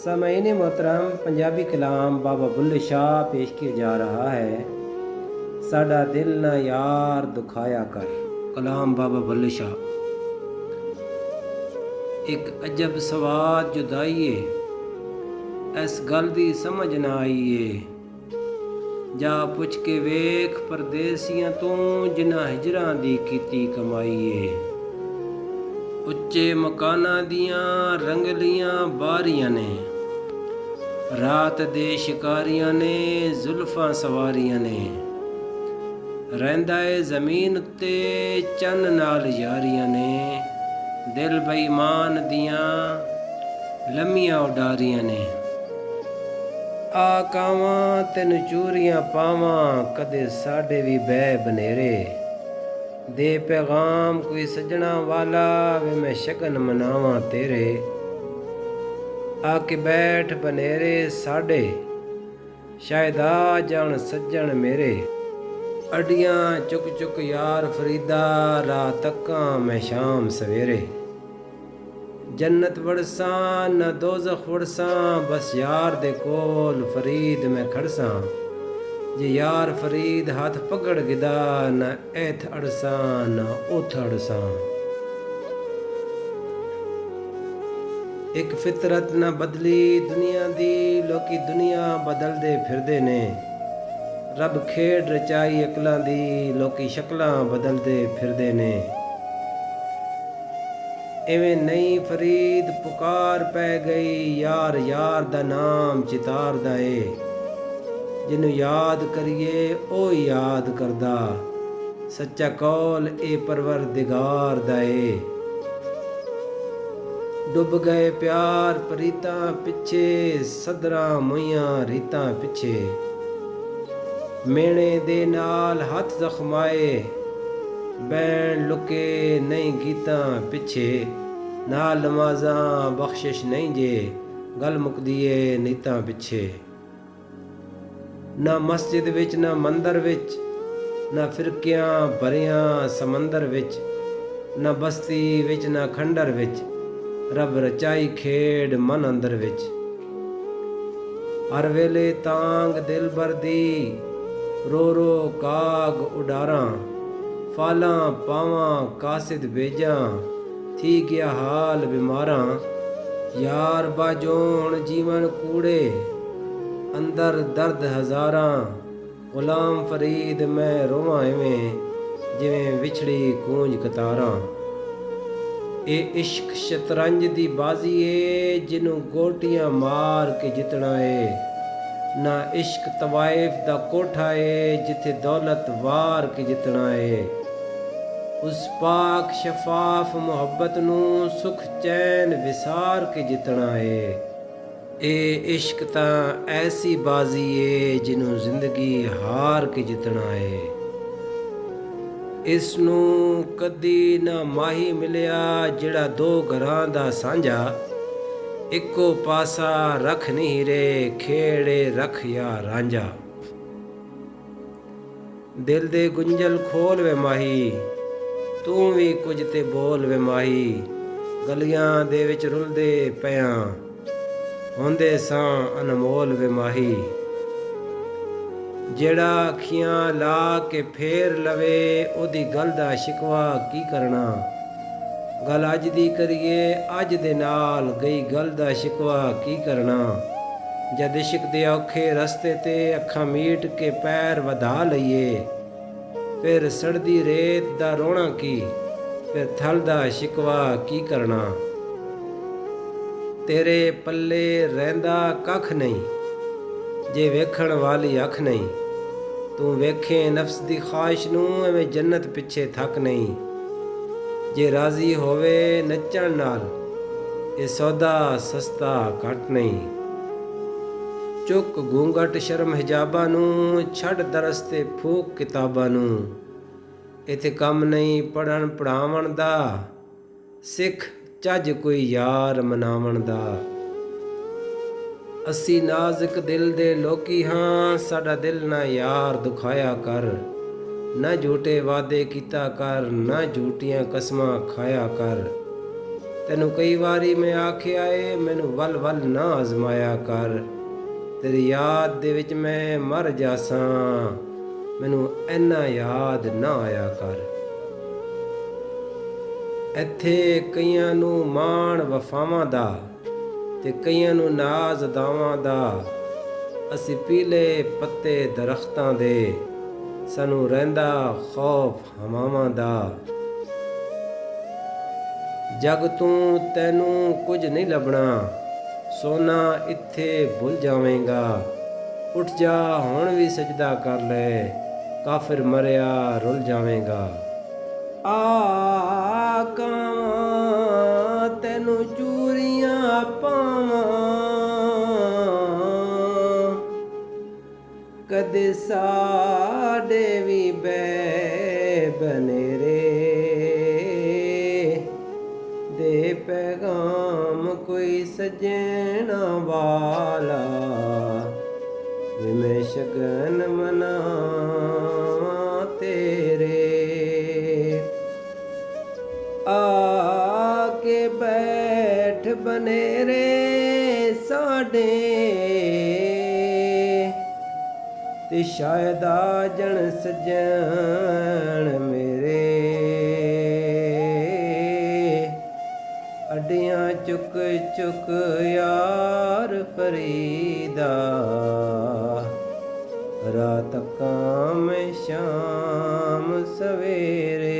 सामईन मोहतरम, पंजाबी कलाम बाबा बुल्ले शाह पेश किया जा रहा है। साडा दिल ना यार दुखाया कर। कलाम बाबा बुल्ले शाह। एक अजब सवाद जुदाईए, इस गल दी समझ ना आईए। जा पुछ के वेख परदेसियां तू, जिन्हां हिजरां दी कीती कमाईए। ਉੱਚੇ ਮਕਾਨਾਂ ਦੀਆਂ ਰੰਗਲੀਆਂ ਬਾਰੀਆਂ ਨੇ, ਰਾਤ ਦੇ ਸ਼ਿਕਾਰੀਆਂ ਨੇ, ਜ਼ੁਲਫਾਂ ਸਵਾਰੀਆਂ ਨੇ। ਰਹਿੰਦਾ ਏ ਜ਼ਮੀਨ ਉੱਤੇ ਚੰਨ ਨਾਲ ਯਾਰੀਆਂ ਨੇ, ਦਿਲ ਬੇਈਮਾਨ ਦੀਆਂ ਲੰਮੀਆਂ ਉਡਾਰੀਆਂ ਨੇ। ਆ ਕਾਵਾਂ ਤੈਨੂੰ ਚੂਰੀਆਂ ਪਾਵਾਂ, ਕਦੇ ਸਾਡੇ ਵੀ ਬਹਿ ਬਨੇਰੇ। दे पैगाम कोई सजना वाला, वे मैं शगन मनावा तेरे। आके बैठ बनेरे साडे, शायद आ जान सज्जन मेरे। अडियां चुक चुक यार फरीदा, रात तक्कां मैं शाम सवेरे। जन्नत वड़सां न दोज़ख वड़सां, बस यार दे कोल फरीद मैं खड़सां। जे यार फरीद हाथ पकड़ गिदा, न एथ अड़सां न उथ अड़सां। एक फितरत न बदली दुनिया दी, लोकी दुनिया बदलदे फिरदे ने। रब खेड रचाई अकलां दी, लोकी शक्लां बदलदे फिरदे ने। इवें नई फरीद पुकार पै गई, यार यार दा नाम चितार दा ए। जिन्हों याद करिए ओ याद करदा, सच्चा कौल ए परवरदिगार दा ए। डुब गए प्यार प्रीतां पिछे, सदरां मुइयां रीतां पिछे। मेणे दे नाल हथ जख्माए, बैण लुके नहीं गीतां पिछे। नाल नमाज़ां बख्शिश नहीं जे, गल मुकदीए नीतां पिछे। ना मस्जिद विच ना मंदिर विच, ना फिरकियां भरियां समंदर विच। ना बस्ती विच ना खंडर विच, रब रचाई खेड मन अंदर विच। हर वेले तांग दिल बरदी, रो रो काग उडारां। फालां पावां कासिद बेजां, थी गया हाल बीमारां। यार बाजोण जीवन कूड़े, अंदर दर्द हज़ारां। गुलाम फरीद मैं रोवां इवें, जिवें विछड़ी कूंज कतारां। ए इश्क शतरंज दी बाजी ए, जिन्हों गोटियां मार के जितना ए। ना इश्क तवाइफ दा कोठा ए, जिथे दौलत वार के जितना ए। उस पाक शफाफ मुहब्बत नूं सुख चैन विसार के जितना ए। ए इश्क तां ऐसी बाजी ए, जिन्हों जिंदगी हार के जितना है। इस नूं कदी ना माही मिलिया, जिहड़ा दो घरां दा सांझा। इक्को पासा रख नहीं रे, खेड़े रख या रांझा। दिल दे गुंजल खोल वे माही, तू भी कुछ ते बोल वे माही। गलियां दे विच रुलदे पियां, होंदे सां अनमोल वे माही। जेड़ा अखियां ला के फेर लवे, ओदी गल दा शिकवा की करना। गल अज दी करिए अज दे नाल, गई गल दा शिकवा की करना। जद इश्क दे औखे रस्ते ते अखां मीट के पैर वधा लईए। फिर सड़दी रेत दा रोना की, फिर थल दा शिकवा की करना। तेरे पल्ले रहिंदा कख नहीं, जे वेखण वाली अख नहीं। तू वेखे नफ्स दी ख्वाहिश नूं, एवें जन्नत पिछे थक नहीं। जे राजी होवे नचण नाल, ए सौदा सस्ता घट नहीं। चुक घूंघट शर्म हिजाबां नूं, छड़ दरस ते फूक किताबां नूं। इथे कम नहीं पढ़न पढ़ावण दा, सिख ਚੱਜ ਕੋਈ ਯਾਰ ਮਨਾਵਣ ਦਾ। ਅਸੀਂ ਨਾਜ਼ੁਕ ਦਿਲ ਦੇ ਲੋਕੀ ਹਾਂ, ਸਾਡਾ ਦਿਲ ਨਾ ਯਾਰ ਦੁਖਾਇਆ ਕਰ। ਨਾ ਝੂਠੇ ਵਾਅਦੇ ਕੀਤਾ ਕਰ, ਨਾ ਝੂਠੀਆਂ ਕਸਮਾਂ ਖਾਇਆ ਕਰ। ਤੈਨੂੰ ਕਈ ਵਾਰੀ ਮੈਂ ਆਖਿਆ ਏ ਮੈਨੂੰ ਵੱਲ ਵੱਲ ਨਾ ਅਜ਼ਮਾਇਆ ਕਰ, ਤੇਰੀ ਯਾਦ ਦੇ ਵਿੱਚ ਮੈਂ ਮਰ ਜਾਸਾਂ, ਮੈਨੂੰ ਇੰਨਾ ਯਾਦ ਨਾ ਆਇਆ ਕਰ। ਇੱਥੇ ਕਈਆਂ ਨੂੰ ਮਾਣ ਵਫਾਵਾਂ ਦਾ ਤੇ ਕਈਆਂ ਨੂੰ ਨਾਜ਼ ਅਦਾਵਾਂ ਦਾ, ਅਸੀਂ ਪੀਲੇ ਪੱਤੇ ਦਰਖਤਾਂ ਦੇ, ਸਾਨੂੰ ਰਹਿੰਦਾ ਖੌਫ ਹਵਾਵਾਂ ਦਾ। ਜਗ ਤੂੰ ਤੈਨੂੰ ਕੁਝ ਨਹੀਂ ਲੱਭਣਾ, ਸੋਨਾ ਇੱਥੇ ਭੁੱਲ ਜਾਵੇਂਗਾ। ਉੱਠ ਜਾ ਹੁਣ ਵੀ ਸਜਦਾ ਕਰ ਲੈ, ਕਾਫਿਰ ਮਰਿਆ ਰੁੱਲ ਜਾਵੇਂਗਾ। ਆ ਕਾਵਾਂ ਤੈਨੂੰ ਚੂਰੀਆਂ ਪਾਵਾਂ, ਕਦੇ ਸਾਡੇ ਵੀ ਬੈ ਬਨੇਰੇ ਦੇ ਪੈਗਾਮ ਕੋਈ ਸਜਣਾ ਵਾਲਾ, ਵੇ ਮੈਂ ਸ਼ਗਨ ਮਨਾਵਾਂ ਤੇਰੇ। ਆ ਕੇ ਬੈਠ ਬਨੇਰੇ ਸਾਡੇ, ਤੇ ਸ਼ਾਇਦ ਆ ਜਣ ਸਜਣ ਮੇਰੇ। ਅੱਡੀਆਂ ਚੁੱਕ ਚੁੱਕ ਯਾਰ ਫਰੀਦਾ, ਰਾਤ ਕਾਮ ਸ਼ਾਮ ਸਵੇਰੇ।